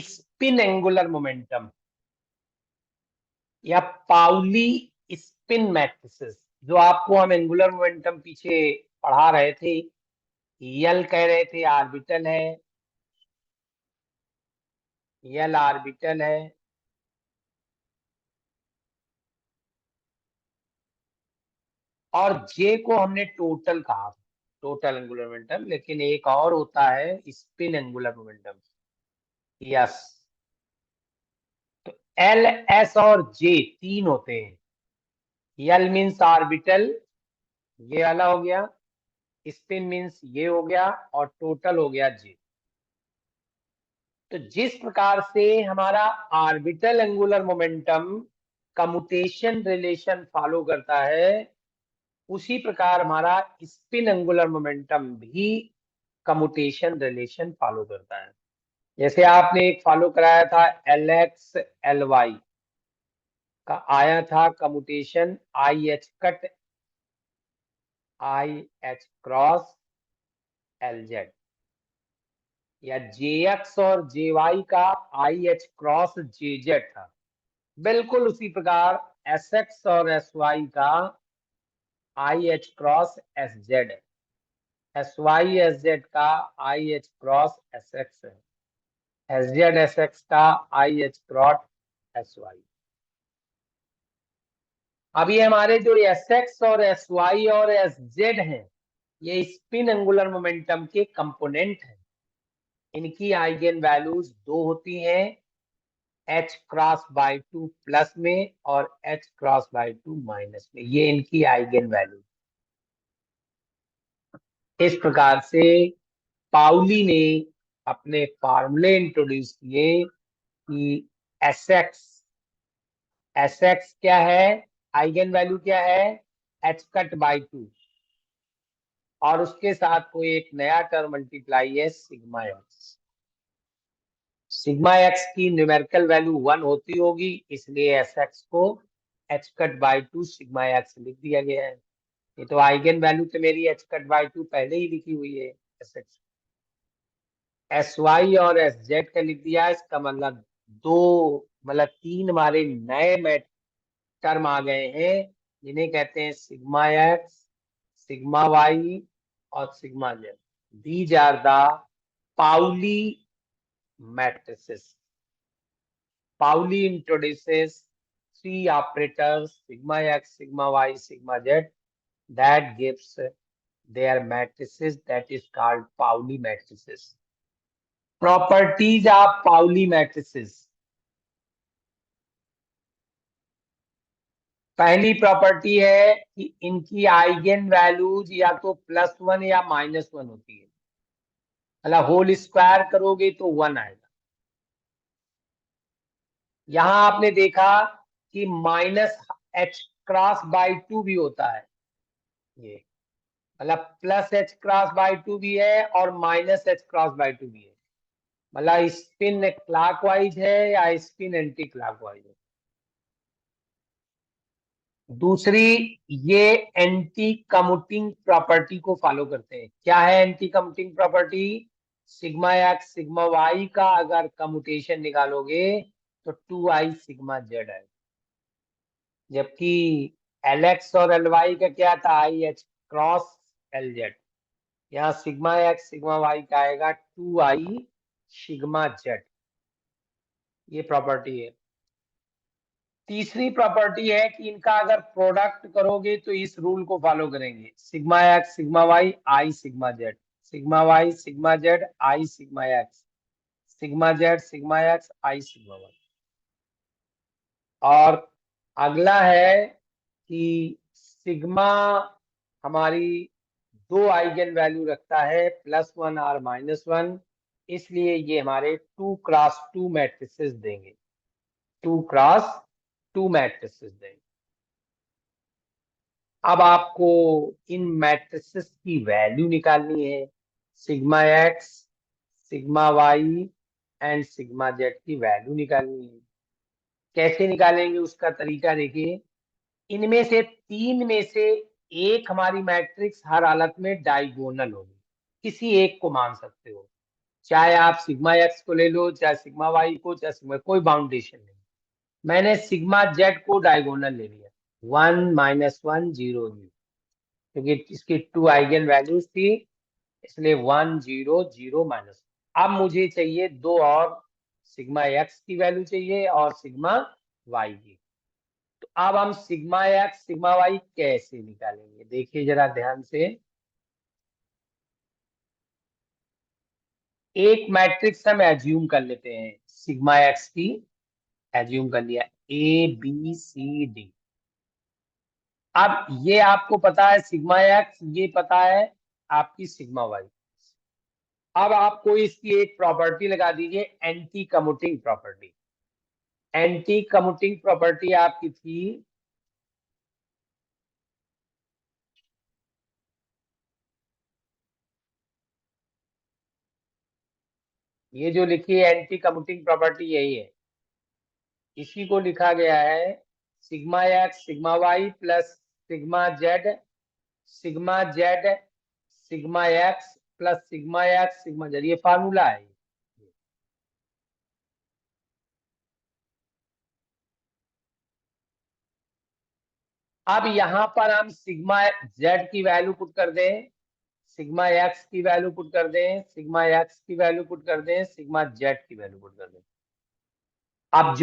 Spin angular momentum या Pauli spin matrices, जो आपको हम एंगुलर मोमेंटम पीछे पढ़ा रहे थे, यल कह रहे थे ऑर्बिटल है, यल ऑर्बिटल है, और जे को हमने टोटल कहा, टोटल एंगुलर मोमेंटम। लेकिन एक और होता है स्पिन एंगुलर मोमेंटम। यस, तो एल, एस और जे तीन होते हैं। यल मीन्स ऑर्बिटल, ये वाला हो गया, स्पिन मीन्स ये हो गया, और टोटल हो गया जे। तो जिस प्रकार से हमारा orbital angular momentum commutation relation follow करता है, उसी प्रकार हमारा स्पिन एंगुलर मोमेंटम भी कम्यूटेशन रिलेशन फॉलो करता है। जैसे आपने एक फॉलो कराया था एल एक्स एल वाई का, आया था commutation i h cut i h cross L z, या जे एक्स और जे वाई का i h cross J z था। बिल्कुल उसी प्रकार एस एक्स और एस वाई का i h cross S z है, एस वाई एस जेड का i h cross S x है, एस जेड एस एक्स का i h cross S y. अब ये हमारे जो एस एक्स और एस वाई और एस जेड हैं, ये स्पिन एंगुलर मोमेंटम के कंपोनेंट हैं। इनकी आइगेन वैल्यूज दो होती हैं, H cross by two plus में और H cross by two minus में। ये इनकी आइगेन वैल्यू। इस प्रकार से पाउली ने अपने फार्मूले इंट्रोड्यूस किए कि एस एक्स क्या है, आइगेन वैल्यू क्या है, एच कट बाई टू, और उसके साथ कोई एक नया टर्म मल्टीप्लाई है सिग्मा एक्स। सिग्मा एक्स की न्यूमेरिकल वैल्यू 1 होती होगी, इसलिए एस एक्स को H cut by two sigma x लिख दिया गया है। ये तो आइगेन वैल्यू तो मेरी एच कट बाई टू पहले ही लिखी हुई है एस एक्स। एस वाई और एस जेड का लिख दिया, इसका मतलब मतलब तीन हमारे नए मैट टर्म आ गए हैं, जिन्हें कहते हैं सिग्मा एक्स, सिग्मा वाई और sigma z. These are the Pauli matrices. Pauli introduces three operators sigma x, sigma y, sigma z, that gives their matrices, that is called Pauli matrices. Properties of Pauli matrices. पहली property है कि इनकी eigen values या तो +1 या -1 होती है, मतलब होल स्क्वायर करोगे तो 1 आएगा। यहां आपने देखा कि minus H cross by two भी होता है, ये मतलब plus H cross by two भी है और minus H cross by two भी है, मतलब स्पिन क्लॉकवाइज है या स्पिन एंटी क्लॉकवाइज है। दूसरी, ये एंटी कम्यूटिंग प्रॉपर्टी को फॉलो करते हैं। क्या है anti commuting property? Sigma x sigma y का अगर कम्यूटेशन निकालोगे तो 2i सिग्मा जेड है, जबकि एल एक्स और एल वाई का क्या था, आई एच क्रॉस एल जेड। यहाँ सिग्मा एक्स सिग्मा वाई का आएगा 2i सिग्मा जेड। ये प्रॉपर्टी है। तीसरी प्रॉपर्टी है कि इनका अगर प्रोडक्ट करोगे तो इस रूल को फॉलो करेंगे, sigma x sigma y i sigma z, sigma y sigma z i sigma x, sigma z sigma x i sigma y. और अगला है कि सिग्मा हमारी दो आइगेन वैल्यू रखता है, +1 और -1, इसलिए ये हमारे 2x2 मैट्रिसेस देंगे, 2x2 मैट्रिसेस देंगे। अब आपको इन मैट्रिसेस की वैल्यू निकालनी है, sigma x sigma y and sigma z की वैल्यू निकालनी है। कैसे निकालेंगे उसका तरीका देखिए। इनमें से तीन में से एक हमारी मैट्रिक्स हर हालत में डायगोनल होगी, किसी एक को मान सकते हो। चाहे आप सिग्मा एक्स को ले लो, चाहे सिग्मा वाई को, चाहे सिग्मा, कोई बाउंडेशन नहीं। मैंने सिग्मा जेड को डायगोनल ले लिया, 1 -1 0 0, क्योंकि इसकी 2 आइगन वैल्यूज थी, इसलिए 1 0 0 -1। अब मुझे चाहिए दो और, सिग्मा एक्स की वैल्यू चाहिए और सिग्मा वाई की। तो अब हम सिग्मा एक्स सिग्मा वाई कैसे निकालेंगे, देखिए जरा ध्यान से। एक मैट्रिक्स हम एज्यूम कर लेते हैं, सिग्मा एक्स की एज्यूम कर लिया, ABCD। अब ये आपको पता है सिग्मा एक्स, ये पता है आपकी सिग्मा वाई। अब आपको इसकी एक प्रॉपर्टी लगा दीजिए, anti commuting property. Anti commuting property आपकी थी, ये जो लिखी है एंटी कम्यूटिंग प्रॉपर्टी यही है, इसी को लिखा गया है sigma x sigma y plus sigma z sigma x plus sigma x sigma z, ये फार्मूला है। अब यहां पर हम सिग्मा जेड की वैल्यू पुट कर दें, सिग्मा एक्स की वैल्यू पुट कर दें, सिग्मा एक्स की वैल्यू पुट कर दें, सिग्मा जेड की वैल्यू पुट कर दें। अब